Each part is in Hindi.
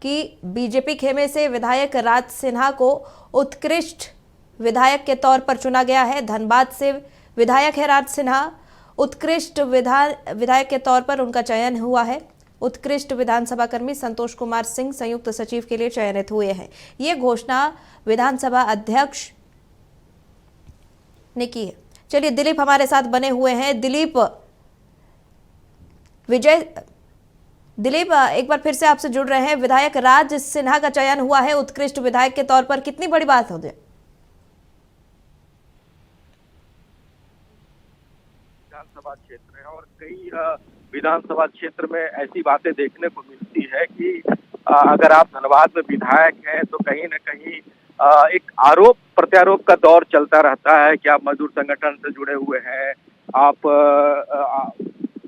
कि बीजेपी खेमे से विधायक राज सिन्हा को उत्कृष्ट विधायक के तौर पर चुना गया है। धनबाद से विधायक है राज सिन्हा, उत्कृष्ट विधायक के तौर पर उनका चयन हुआ है। उत्कृष्ट विधानसभा कर्मी संतोष कुमार सिंह संयुक्त सचिव के लिए चयनित हुए हैं। ये घोषणा विधानसभा अध्यक्ष ने की है। चलिए दिलीप हमारे साथ बने हुए हैं। दिलीप एक बार फिर से आपसे जुड़ रहे हैं। विधायक राज सिन्हा का चयन हुआ है उत्कृष्ट विधायक के तौर पर, कितनी बड़ी बात हो गई? विधानसभा क्षेत्र है और कई विधानसभा क्षेत्र में ऐसी बातें देखने को मिलती है कि अगर आप धनबाद में विधायक हैं तो कहीं न कहीं एक आरोप प्रत्यारोप का दौर चलता रहता है कि आप मजदूर संगठन से जुड़े हुए हैं, आप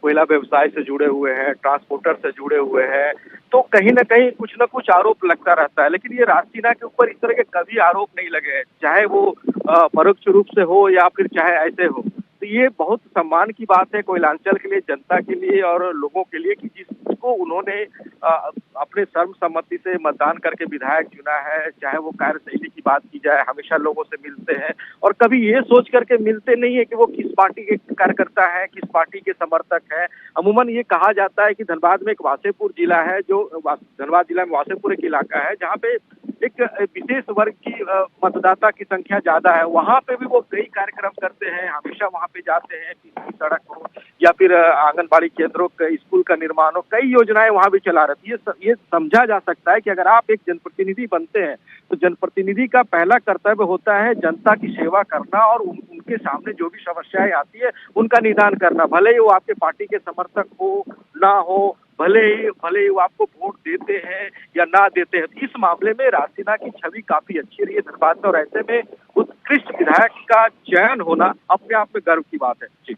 कोयला व्यवसाय से जुड़े हुए हैं, ट्रांसपोर्टर से जुड़े हुए हैं, तो कहीं न कहीं कुछ न कुछ आरोप लगता रहता है। लेकिन ये राज सिन्हा के ऊपर इस तरह के कभी आरोप नहीं लगे हैं, चाहे वो परोक्ष रूप से हो या फिर चाहे ऐसे हो। तो ये बहुत सम्मान की बात है कोयलांचल के लिए, जनता के लिए और लोगों के लिए कि जिसको उन्होंने अपने सर्वसम्मति से मतदान करके विधायक चुना है। चाहे वो कार्यशैली की बात की जाए, हमेशा लोगों से मिलते हैं और कभी ये सोच करके मिलते नहीं है कि वो किस पार्टी के कार्यकर्ता है, किस पार्टी के समर्थक है। अमूमन ये कहा जाता है कि धनबाद में एक वासेपुर जिला है, जो धनबाद जिला में वासेपुर एक इलाका है जहाँ पे एक विशेष वर्ग की मतदाता की संख्या ज्यादा है। वहाँ पे भी वो कई कार्यक्रम करते हैं, हमेशा वहाँ पे जाते हैं, किसी सड़क हो या फिर आंगनबाड़ी केंद्रों का, स्कूल का निर्माण हो, कई योजनाएं वहाँ भी चला रहती है। ये समझा जा सकता है कि अगर आप एक जनप्रतिनिधि बनते हैं तो जनप्रतिनिधि का पहला कर्तव्य होता है जनता की सेवा करना और उनके सामने जो भी समस्याएं आती है उनका निदान करना। भले ही वो आपके पार्टी के समर्थक हो ना हो, भले ही वो आपको वोट देते हैं या ना देते हैं। तो इस मामले में राज सिन्हा की छवि काफी अच्छी रही है धनबाद में और ऐसे में उत्कृष्ट विधायक का चयन होना अपने आप में गर्व की बात है। जी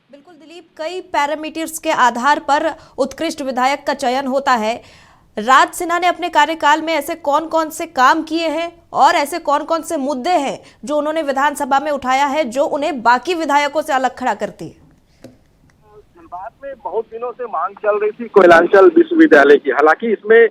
बिल्कुल दिलीप, कई पैरामीटर्स के आधार पर उत्कृष्ट विधायक का चयन होता है। राज सिन्हा ने अपने कार्यकाल में ऐसे कौन कौन से काम किए हैं और ऐसे कौन कौन से मुद्दे हैं जो उन्होंने विधानसभा में उठाया है जो उन्हें बाकी विधायकों से अलग खड़ा करती है? धनबाद में बहुत दिनों से मांग चल रही थी कोयलांचल विश्वविद्यालय की। हालांकि इसमें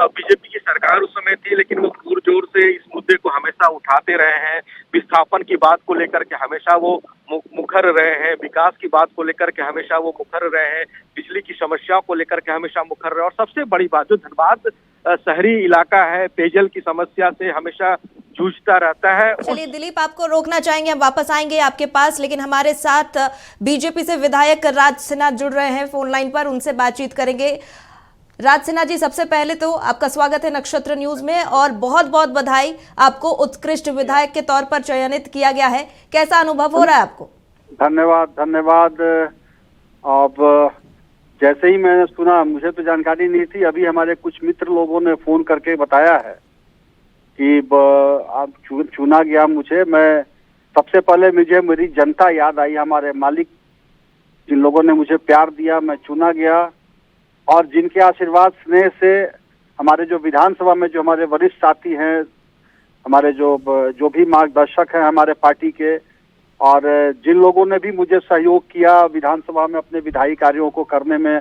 बीजेपी की सरकार उस समय थी, लेकिन वो पुरजोर से इस मुद्दे को हमेशा उठाते रहे हैं। विस्थापन की बात को लेकर के हमेशा वो मुखर रहे हैं, विकास की बात को लेकर के हमेशा वो मुखर रहे हैं, बिजली की समस्या को लेकर के हमेशा मुखर रहे। और सबसे बड़ी बात, जो धनबाद शहरी इलाका है, पेयजल की समस्या से हमेशा जूझता रहता है। चलिए दिलीप, आपको रोकना चाहेंगे, हम वापस आएंगे आपके पास, लेकिन हमारे साथ बीजेपी से विधायक राज सिन्हा जुड़ रहे हैं फोन लाइन पर, उनसे बातचीत करेंगे। राज सिन्हा जी, सबसे पहले तो आपका स्वागत है नक्षत्र न्यूज में और बहुत बहुत बधाई, आपको उत्कृष्ट विधायक के तौर पर चयनित किया गया है। कैसा अनुभव हो रहा है आपको? धन्यवाद। अब जैसे ही मैंने सुना, मुझे तो जानकारी नहीं थी, अभी हमारे कुछ मित्र लोगों ने फोन करके बताया है कि आप चुना गया मुझे। मैं सबसे पहले मेरी जनता याद आई, हमारे मालिक जिन लोगों ने मुझे प्यार दिया, मैं चुना गया और जिनके आशीर्वाद स्नेह से हमारे जो विधानसभा में जो हमारे वरिष्ठ साथी हैं, हमारे जो भी मार्गदर्शक हैं हमारे पार्टी के, और जिन लोगों ने भी मुझे सहयोग किया विधानसभा में अपने विधायी कार्यों को करने में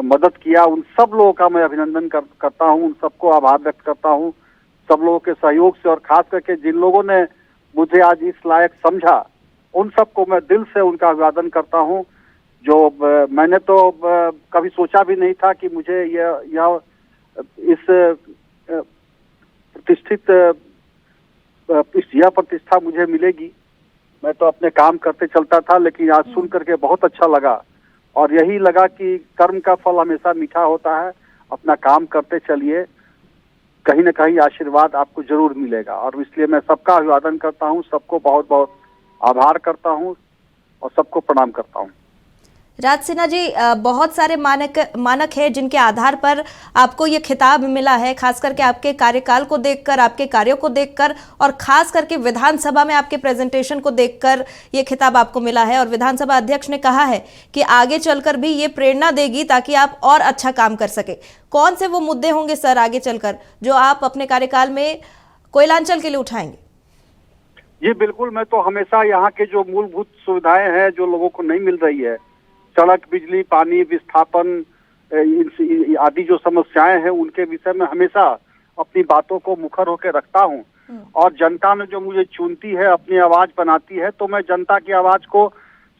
मदद किया, उन सब लोगों का मैं अभिनंदन करता हूं, उन सबको आभार व्यक्त करता हूं, सब लोगों के सहयोग से। और खास करके जिन लोगों ने मुझे आज इस लायक समझा, उन सबको मैं दिल से उनका अभिवादन करता हूं। जो मैंने तो कभी सोचा भी नहीं था कि मुझे यह इस प्रतिष्ठा मुझे मिलेगी। मैं तो अपने काम करते चलता था, लेकिन आज सुन करके बहुत अच्छा लगा और यही लगा कि कर्म का फल हमेशा मीठा होता है। अपना काम करते चलिए, कहीं न कहीं आशीर्वाद आपको जरूर मिलेगा और इसलिए मैं सबका अभिवादन करता हूं, सबको बहुत बहुत आभार करता हूं और सबको प्रणाम करता हूं। राज सिन्हा जी, बहुत सारे मानक है जिनके आधार पर आपको ये खिताब मिला है, खास करके आपके कार्यकाल को देखकर, आपके कार्यों को देखकर और खास करके विधानसभा में आपके प्रेजेंटेशन को देखकर ये खिताब आपको मिला है। और विधानसभा अध्यक्ष ने कहा है कि आगे चलकर भी ये प्रेरणा देगी ताकि आप और अच्छा काम कर सके। कौन से वो मुद्दे होंगे सर आगे चलकर जो आप अपने कार्यकाल में कोयलांचल के लिए उठाएंगे? जी बिल्कुल, मैं तो हमेशा यहाँ के जो मूलभूत सुविधाएं हैं जो लोगों को नहीं मिल रही है, सड़क, बिजली, पानी, विस्थापन, आदि जो समस्याएं हैं उनके विषय में हमेशा अपनी बातों को मुखर होकर रखता हूं। और जनता ने जो मुझे चुनती है, अपनी आवाज बनाती है, तो मैं जनता की आवाज को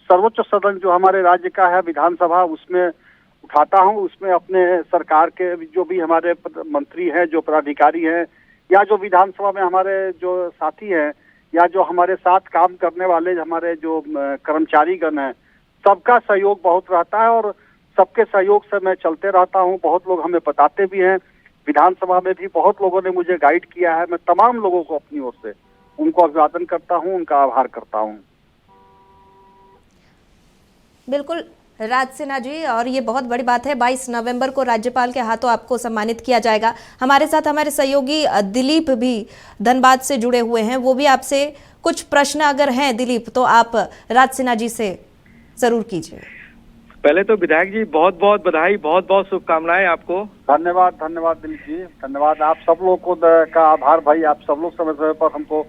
सर्वोच्च सदन जो हमारे राज्य का है, विधानसभा, उसमें उठाता हूं। उसमें अपने सरकार के जो भी हमारे मंत्री हैं, जो पदाधिकारी हैं, या जो विधानसभा में हमारे जो साथी हैं, या जो हमारे साथ काम करने वाले हमारे जो कर्मचारीगण हैं, सबका सहयोग बहुत रहता है और सबके सहयोग से मैं चलते रहता हूं। बहुत लोग हमें बताते भी हैं, विधानसभा में भी बहुत लोगों ने मुझे गाइड किया है। मैं तमाम लोगों को अपनी ओर से उनको अभिवादन करता हूं, उनका आभार करता हूं। बिल्कुल राज सिन्हा जी, और ये बहुत बड़ी बात है, 22 नवंबर को राज्यपाल के हाथों आपको सम्मानित किया जाएगा। हमारे साथ हमारे सहयोगी दिलीप भी धनबाद से जुड़े हुए हैं, वो भी आपसे कुछ प्रश्न अगर हैं दिलीप तो आप राज सिन्हा जी से जरूर कीजिए। पहले तो विधायक जी बहुत बहुत बधाई, बहुत बहुत शुभकामनाएं आपको। धन्यवाद, धन्यवाद दिलीप जी, धन्यवाद। आप सब लोग को का आभार भाई। आप सब लोग समय समय पर हमको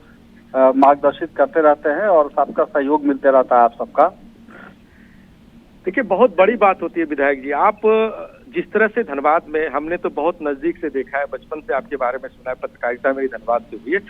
मार्गदर्शित करते रहते हैं और सबका सहयोग मिलते रहता है आप सबका। देखिए, बहुत बड़ी बात होती है विधायक जी, आप जिस तरह से धनबाद में, हमने तो बहुत नजदीक से देखा है, बचपन से आपके बारे में सुना है, पत्रकारिता मेरी धनबाद से हुई है।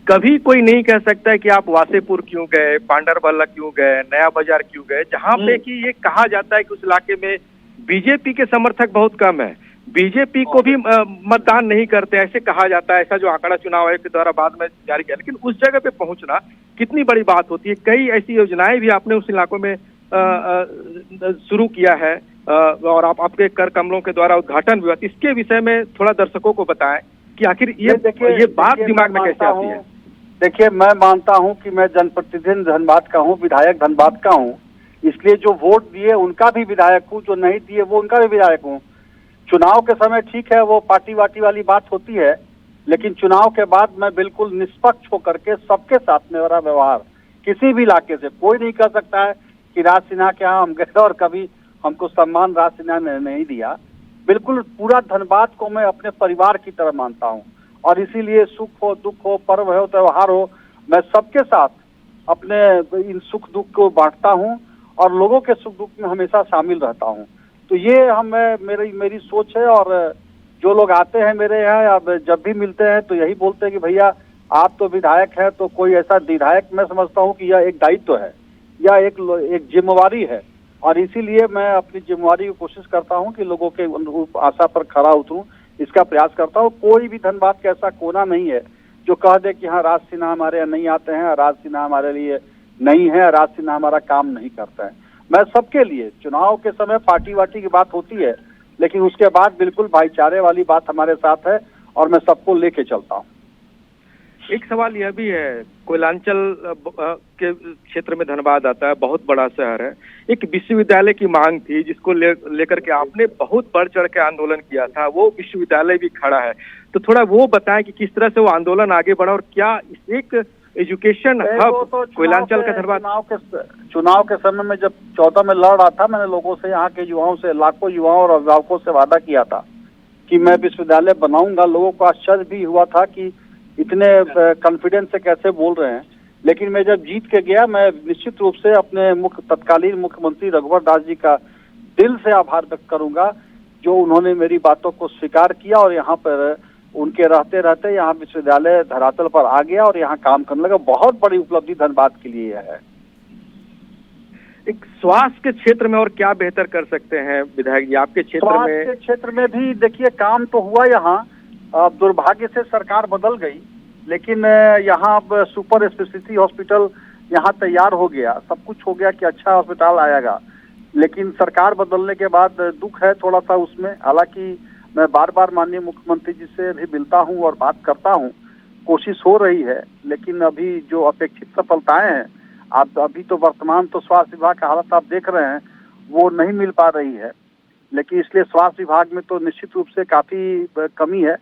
कभी कोई नहीं कह सकता है कि आप वासेपुर क्यों गए, पांडरबल्ला क्यों गए, नया बाजार क्यों गए, जहां पे कि ये कहा जाता है कि उस इलाके में बीजेपी के समर्थक बहुत कम है, बीजेपी को भी मतदान नहीं करते, ऐसे कहा जाता है। ऐसा जो आंकड़ा चुनाव आयोग के द्वारा बाद में जारी किया, लेकिन उस जगह पे पहुंचना कितनी बड़ी बात होती है। कई ऐसी योजनाएं भी आपने उस इलाकों में शुरू किया है और आपके कर कमलों के द्वारा उद्घाटन भी हुआ। इसके विषय में थोड़ा दर्शकों को बताएं कि आखिर ये बात दिमाग में कैसे आती है। देखिए, मैं मानता हूं कि मैं जनप्रतिनिधि धनबाद का हूं, विधायक धनबाद का हूं, इसलिए जो वोट दिए उनका भी विधायक हूं, जो नहीं दिए वो उनका भी विधायक हूं। चुनाव के समय ठीक है, वो पार्टी वाटी वाली बात होती है, लेकिन चुनाव के बाद मैं बिल्कुल निष्पक्ष होकर के सबके साथ मेरा व्यवहार, किसी भी इलाके से कोई नहीं कह सकता है कि राज सिन्हा के यहाँ हम गए और कभी हमको सम्मान राज सिन्हा ने नहीं दिया। बिल्कुल पूरा धनबाद को मैं अपने परिवार की तरह मानता हूँ और इसीलिए सुख हो, दुख हो, पर्व हो, त्योहार हो, मैं सबके साथ अपने इन सुख दुख को बांटता हूँ और लोगों के सुख दुख में हमेशा शामिल रहता हूँ। तो ये मेरी सोच है। और जो लोग आते हैं मेरे यहाँ, अब जब भी मिलते हैं तो यही बोलते हैं कि भैया आप तो विधायक है, तो कोई ऐसा विधायक, मैं समझता हूँ कि यह एक दायित्व है या एक जिम्मेवारी है और इसीलिए मैं अपनी जिम्मेवारी की कोशिश करता हूं कि लोगों के आशा पर खरा उतरूं, इसका प्रयास करता हूं। कोई भी धनबाद का ऐसा कोना नहीं है जो कह दे कि हाँ राज सिन्हा हमारे यहाँ नहीं आते हैं, राज सिन्हा हमारे लिए नहीं है, राज सिन्हा हमारा काम नहीं करता है। मैं सबके लिए, चुनाव के समय पार्टी वाटी की बात होती है, लेकिन उसके बाद बिल्कुल भाईचारे वाली बात हमारे साथ है और मैं सबको लेके चलता हूँ। एक सवाल यह भी है, कोयलांचल के क्षेत्र में धनबाद आता है, बहुत बड़ा शहर है, एक विश्वविद्यालय की मांग थी जिसको लेकर के आपने बहुत बढ़ चढ़ के आंदोलन किया था, वो विश्वविद्यालय भी खड़ा है, तो थोड़ा वो बताएं कि किस तरह से वो आंदोलन आगे बढ़ा और क्या एक एजुकेशन हब तो कोयलांचल का धनबाद। चुनाव के समय में जब 14 में लड़ रहा था, मैंने लोगों से, यहाँ के युवाओं से, लाखों युवाओं और अभिभावकों से वादा किया था कि मैं विश्वविद्यालय बनाऊंगा। लोगों को आश्चर्य भी हुआ था कि इतने कॉन्फिडेंस से कैसे बोल रहे हैं, लेकिन मैं जब जीत के गया, मैं निश्चित रूप से अपने तत्कालीन मुख्यमंत्री रघुवर दास जी का दिल से आभार व्यक्त करूंगा, जो उन्होंने मेरी बातों को स्वीकार किया और यहाँ पर उनके रहते रहते यहाँ विश्वविद्यालय धरातल पर आ गया और यहाँ काम करने लगा। बहुत बड़ी उपलब्धि धनबाद के लिए यह है। एक स्वास्थ्य के क्षेत्र में और क्या बेहतर कर सकते हैं विधायक जी आपके क्षेत्र में? स्वास्थ्य के क्षेत्र में भी देखिए काम तो हुआ यहाँ, अब दुर्भाग्य से सरकार बदल गई, लेकिन यहाँ अब सुपर स्पेशलिटी हॉस्पिटल यहाँ तैयार हो गया, सब कुछ हो गया कि अच्छा हॉस्पिटल आएगा, लेकिन सरकार बदलने के बाद दुख है थोड़ा सा उसमें। हालांकि मैं बार बार माननीय मुख्यमंत्री जी से भी मिलता हूँ और बात करता हूँ, कोशिश हो रही है, लेकिन अभी जो अपेक्षित सफलताएं हैं, आप अभी तो वर्तमान तो स्वास्थ्य विभाग का हालत आप देख रहे हैं, वो नहीं मिल पा रही है, लेकिन इसलिए स्वास्थ्य विभाग में तो निश्चित रूप से काफी कमी है।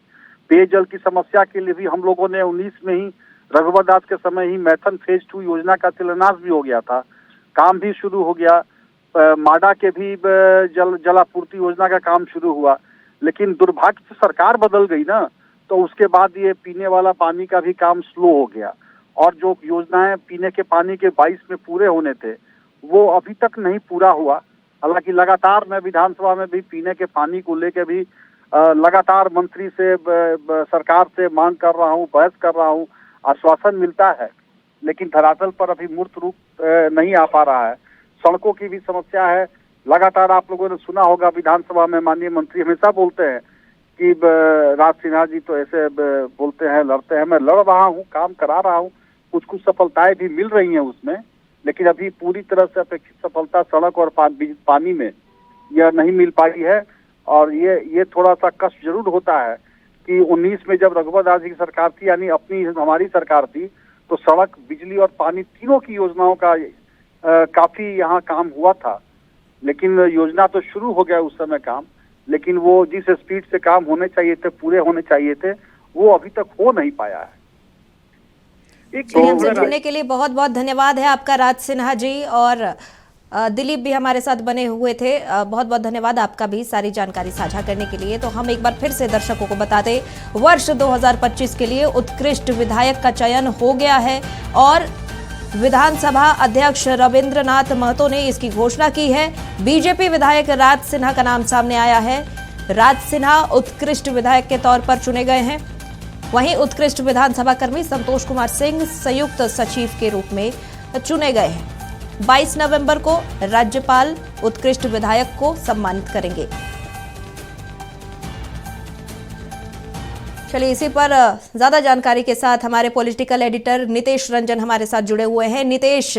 पेयजल की समस्या के लिए भी हम लोगों ने 19 में ही, रघुवर दास के समय ही मैथन फेज 2 योजना का शिलान्यास भी हो गया था, काम भी शुरू हो गया, माडा के भी जलापूर्ति योजना का काम शुरू हुआ, लेकिन दुर्भाग्य से सरकार बदल गई ना, तो उसके बाद ये पीने वाला पानी का भी काम स्लो हो गया और जो योजनाएं पीने के पानी के 22 में पूरे होने थे वो अभी तक नहीं पूरा हुआ। हालांकि लगातार मैं विधानसभा में भी पीने के पानी को लेकर भी लगातार मंत्री से सरकार से मांग कर रहा हूँ, बहस कर रहा हूँ, आश्वासन मिलता है, लेकिन धरातल पर अभी मूर्त रूप नहीं आ पा रहा है। सड़कों की भी समस्या है। लगातार आप लोगों ने सुना होगा विधानसभा में माननीय मंत्री हमेशा बोलते हैं कि राज सिन्हा जी तो ऐसे बोलते हैं, लड़ते हैं। मैं लड़ रहा हूँ, काम करा रहा हूँ, कुछ कुछ सफलताएं भी मिल रही हैं उसमें, लेकिन अभी पूरी तरह से अपेक्षित सफलता सड़क और पानी में यह नहीं मिल पाई है। और ये थोड़ा सा कष्ट जरूर होता है कि 19 में जब रघुवर दास जी की सरकार थी, यानी अपनी हमारी सरकार थी, तो सड़क, बिजली और पानी तीनों की योजनाओं का काफी यहाँ काम हुआ था। लेकिन योजना तो शुरू हो गया उस समय काम, लेकिन वो जिस स्पीड से काम होने चाहिए थे, पूरे होने चाहिए थे, वो अभी तक हो नहीं पाया है। चलिए, हमसे जुड़ने के लिए बहुत बहुत धन्यवाद है आपका राज सिन्हा जी, और दिलीप भी हमारे साथ बने हुए थे। बहुत बहुत धन्यवाद आपका भी सारी जानकारी साझा करने के लिए। तो हम एक बार फिर से दर्शकों को बता दें, वर्ष 2025 के लिए उत्कृष्ट विधायक का चयन हो गया है और विधानसभा अध्यक्ष रविंद्रनाथ महतो ने इसकी घोषणा की है। बीजेपी विधायक राज सिन्हा का नाम सामने आया है। राज सिन्हा उत्कृष्ट विधायक के तौर पर चुने गए हैं। वहीं उत्कृष्ट विधानसभा कर्मी संतोष कुमार सिंह संयुक्त सचिव के रूप में चुने गए हैं। 22 नवंबर को राज्यपाल उत्कृष्ट विधायक को सम्मानित करेंगे। चलिए, इसी पर ज्यादा जानकारी के साथ हमारे पॉलिटिकल एडिटर नितेश रंजन हमारे साथ जुड़े हुए हैं। नितेश,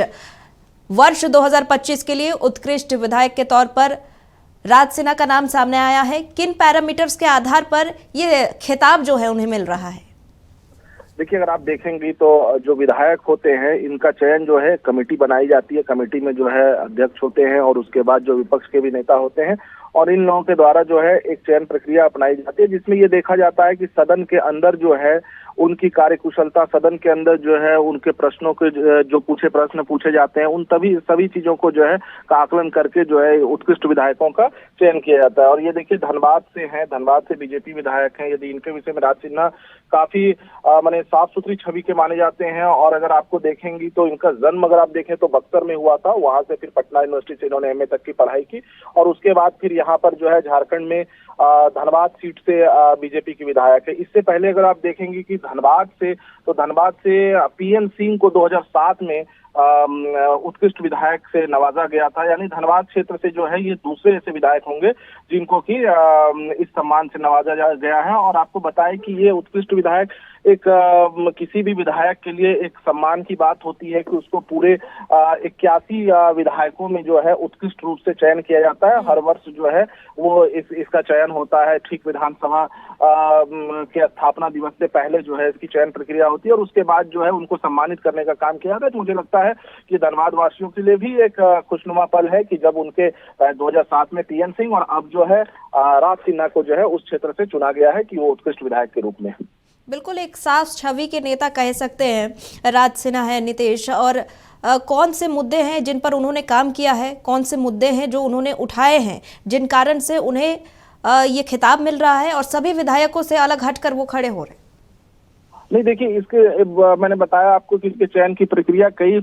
वर्ष 2025 के लिए उत्कृष्ट विधायक के तौर पर राज सिन्हा का नाम सामने आया है। किन पैरामीटर्स के आधार पर ये खिताब जो है उन्हें मिल रहा है? देखिए, अगर आप देखेंगी तो जो विधायक होते हैं इनका चयन जो है कमेटी बनाई जाती है। कमेटी में जो है अध्यक्ष होते हैं और उसके बाद जो विपक्ष के भी नेता होते हैं, और इन लोगों के द्वारा जो है एक चयन प्रक्रिया अपनाई जाती है, जिसमें ये देखा जाता है कि सदन के अंदर जो है उनकी कार्यकुशलता, सदन के अंदर जो है उनके प्रश्नों के जो प्रश्न पूछे जाते हैं, उन सभी चीजों को जो है का आकलन करके जो है उत्कृष्ट विधायकों का चयन किया जाता है। और ये देखिए, धनबाद से हैं, धनबाद से बीजेपी विधायक हैं। यदि इनके विषय में राज सिन्हा काफी माने साफ सुथरी छवि के माने जाते हैं। और अगर आपको देखेंगी तो इनका जन्म अगर आप देखें तो बक्सर में हुआ था, वहां से फिर पटना यूनिवर्सिटी से इन्होंने MA तक की पढ़ाई की, और उसके बाद फिर यहाँ पर जो है झारखंड में धनबाद सीट से बीजेपी की विधायक है। इससे पहले अगर आप देखेंगी कि धनबाद से PN सिंह को 2007 में उत्कृष्ट विधायक से नवाजा गया था। यानी धनबाद क्षेत्र से जो है ये दूसरे ऐसे विधायक होंगे जिनको कि इस सम्मान से नवाजा गया है। और आपको बताएं कि ये उत्कृष्ट विधायक एक किसी भी विधायक के लिए एक सम्मान की बात होती है कि उसको पूरे 81 विधायकों में जो है उत्कृष्ट रूप से चयन किया जाता है। हर वर्ष जो है वो इसका चयन होता है। ठीक विधानसभा के स्थापना दिवस से पहले जो है इसकी चयन प्रक्रिया होती है, और उसके बाद जो है उनको सम्मानित करने का काम किया जाता है। तो मुझे लगता है कि धनबाद वासियों के लिए भी एक खुशनुमा पल है कि जब उनके 2007 में PN सिंह और अब जो है राज सिन्हा को जो है उस क्षेत्र से चुना गया है कि वो उत्कृष्ट विधायक के रूप में। बिल्कुल एक साफ छवि के नेता कह सकते हैं राज सिन्हा है नितेश। और कौन से मुद्दे हैं जिन पर उन्होंने काम किया है, कौन से मुद्दे हैं जो उन्होंने उठाए हैं जिन कारण से उन्हें ये खिताब मिल रहा है और सभी विधायकों से अलग हटकर वो खड़े हो रहे हैं? नहीं, देखिए, इसके मैंने बताया आपको कि इसके चयन की प्रक्रिया कई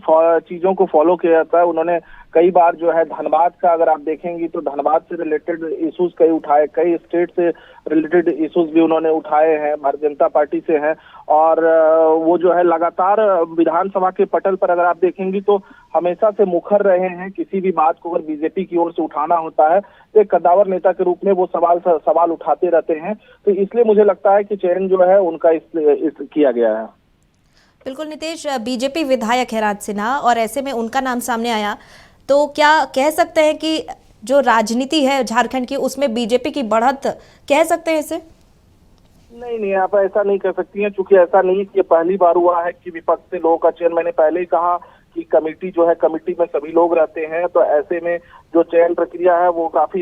चीजों को फॉलो किया जाता है। उन्होंने कई बार जो है धनबाद का अगर आप देखेंगी तो धनबाद से रिलेटेड इश्यूज कई उठाए, कई स्टेट से रिलेटेड इश्यूज भी उन्होंने उठाए हैं, भारतीय जनता पार्टी से हैं। और वो जो है लगातार विधानसभा के पटल पर अगर आप देखेंगी तो हमेशा से मुखर रहे हैं। किसी भी बात को अगर बीजेपी की ओर से उठाना होता है तो एक कद्दावर नेता के रूप में वो सवाल उठाते रहते हैं। तो इसलिए मुझे लगता है कि चयन जो है उनका इस किया गया है। बिल्कुल नितेश, बीजेपी विधायक है राज सिन्हा और ऐसे में उनका नाम सामने आया, तो क्या कह सकते हैं कि जो राजनीति है झारखंड की उसमें बीजेपी की बढ़त कह सकते हैं इसे? नहीं, आप ऐसा नहीं कह सकती हैं, क्योंकि ऐसा नहीं कि ये पहली बार हुआ है कि विपक्ष से लोगों का चयन। मैंने पहले ही कहा कि कमेटी जो है, कमेटी में सभी लोग रहते हैं, तो ऐसे में जो चयन प्रक्रिया है वो काफी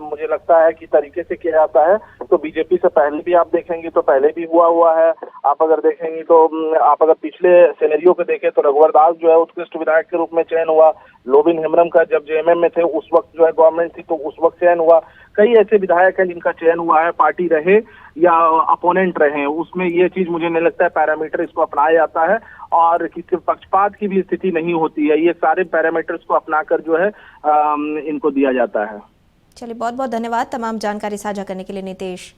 मुझे लगता है कि तरीके से किया जाता है। तो बीजेपी से पहले भी आप देखेंगे तो पहले भी हुआ है। आप अगर देखेंगे तो आप अगर पिछले सिनेरियो को देखें तो रघुवर दास जो है उत्कृष्ट विधायक के रूप में चयन हुआ। लोबिन हेम्ब्रम का जब JMM में थे उस वक्त जो है गवर्नमेंट थी तो उस वक्त चयन हुआ। कई ऐसे विधायक हैं जिनका चयन हुआ है। पार्टी रहे या अपोनेंट रहे, उसमें ये चीज मुझे नहीं लगता है पैरामीटर इसको अपनाया जाता है और किसी पक्षपात की भी स्थिति नहीं होती है। ये सारे पैरामीटर्स को अपनाकर जो है इनको दिया जाता है। चलिए, बहुत बहुत धन्यवाद तमाम जानकारी साझा करने के लिए नीतीश।